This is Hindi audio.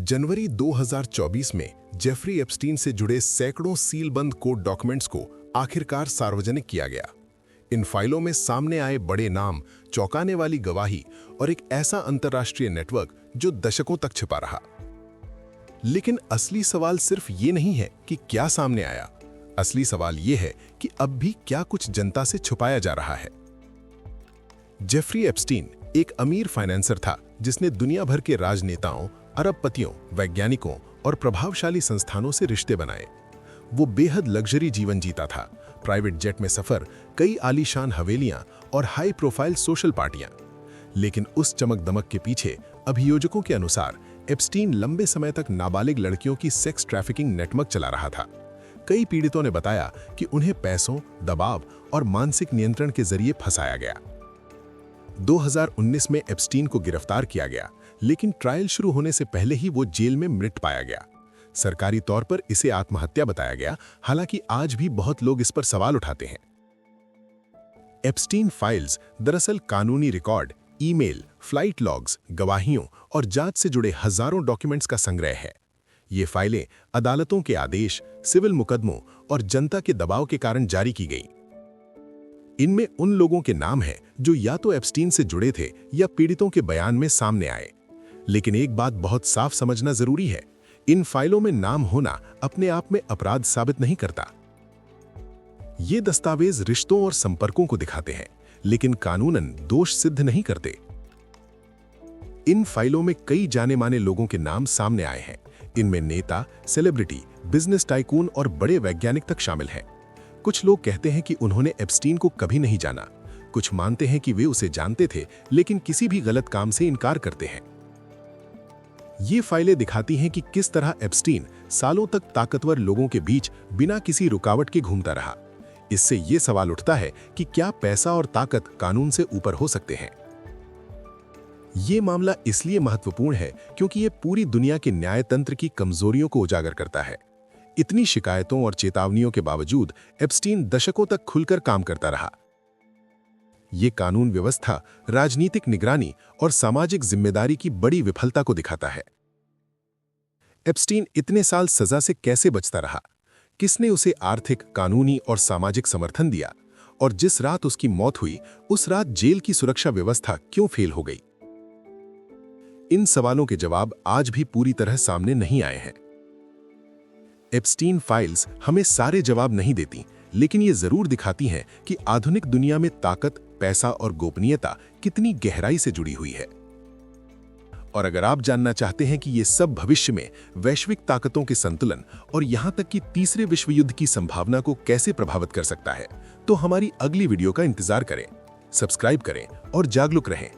जनवरी 2024 में जेफरी एप्स्टीन से जुड़े सैकड़ों सीलबंद कोर्ट डॉक्यूमेंट्स को आखिरकार सार्वजनिक किया गया। इन फाइलों में सामने आए बड़े नाम, चौंकाने वाली गवाही और एक ऐसा अंतर्राष्ट्रीय नेटवर्क जो दशकों तक छिपा रहा। लेकिन असली सवाल सिर्फ ये नहीं है कि क्या सामने आया। असली सवाल ये है कि अब भी क्या कुछ जनता से छुपाया जा रहा है। जेफरी एप्स्टीन एक अमीर फाइनेंसर था जिसने दुनिया भर के राजनेताओं, अरबपतियों, वैज्ञानिकों और प्रभावशाली संस्थानों से रिश्ते बनाए। वो बेहद लग्जरी जीवन जीता था, प्राइवेट जेट में सफर, कई आलीशान हवेलियां और हाई प्रोफाइल सोशल पार्टियां। लेकिन उस चमक दमक के पीछे अभियोजकों के अनुसार एप्स्टीन लंबे समय तक नाबालिग लड़कियों की सेक्स ट्रैफिकिंग नेटवर्क चला रहा था। कई पीड़ितों ने बताया कि उन्हें पैसों, दबाव और मानसिक नियंत्रण के जरिए फंसाया गया। 2019 में एप्स्टीन को गिरफ्तार किया गया, लेकिन ट्रायल शुरू होने से पहले ही वो जेल में मृत पाया गया। सरकारी तौर पर इसे आत्महत्या बताया गया, हालांकि आज भी बहुत लोग इस पर सवाल उठाते हैं। एप्स्टीन फाइल्स दरअसल कानूनी रिकॉर्ड, ईमेल, फ्लाइट लॉग्स, गवाहियों और जांच से जुड़े हजारों डॉक्यूमेंट्स का संग्रह है। ये फाइलें अदालतों के आदेश, सिविल मुकदमों और जनता के दबाव के कारण जारी की गईं। इनमें उन लोगों के नाम हैं जो या तो एप्स्टीन से जुड़े थे या पीड़ितों के बयान में सामने आए। लेकिन एक बात बहुत साफ समझना जरूरी है, इन फाइलों में नाम होना अपने आप में अपराध साबित नहीं करता। ये दस्तावेज रिश्तों और संपर्कों को दिखाते हैं, लेकिन कानूनन दोष सिद्ध नहीं करते। इन फाइलों में कई जाने माने लोगों के नाम सामने आए हैं। इनमें नेता, सेलिब्रिटी, बिजनेस टाइकून और बड़े वैज्ञानिक तक शामिल हैं। कुछ लोग कहते हैं कि उन्होंने एप्स्टीन को कभी नहीं जाना। कुछ मानते हैं कि वे उसे जानते थे, लेकिन किसी भी गलत काम से इनकार करते हैं। ये फाइलें दिखाती हैं कि किस तरह एप्स्टीन सालों तक ताकतवर लोगों के बीच बिना किसी रुकावट के घूमता रहा। इससे ये सवाल उठता है कि क्या पैसा और ताकत कानून से ऊपर हो सकते हैं। ये मामला इसलिए महत्वपूर्ण है क्योंकि ये पूरी दुनिया के न्यायतंत्र की कमजोरियों को उजागर करता है। इतनी शिकायतों और चेतावनियों के बावजूद एप्स्टीन दशकों तक खुलकर काम करता रहा। ये कानून व्यवस्था, राजनीतिक निगरानी और सामाजिक जिम्मेदारी की बड़ी विफलता को दिखाता है। एप्स्टीन इतने साल सजा से कैसे बचता रहा? किसने उसे आर्थिक, कानूनी और सामाजिक समर्थन दिया? और जिस रात उसकी मौत हुई, उस रात जेल की सुरक्षा व्यवस्था क्यों फेल हो गई? इन सवालों के जवाब आज भी पूरी तरह सामने नहीं आए हैं। एप्स्टीन फाइल्स हमें सारे जवाब नहीं देती, लेकिन ये जरूर दिखाती हैं कि आधुनिक दुनिया में ताकत, पैसा और गोपनीयता कितनी गहराई से जुड़ी हुई है। और अगर आप जानना चाहते हैं कि ये सब भविष्य में वैश्विक ताकतों के संतुलन और यहां तक कि तीसरे विश्व युद्ध की संभावना को कैसे प्रभावित कर सकता है, तो हमारी अगली वीडियो का इंतजार करें। सब्सक्राइब करें और जागरूक रहें।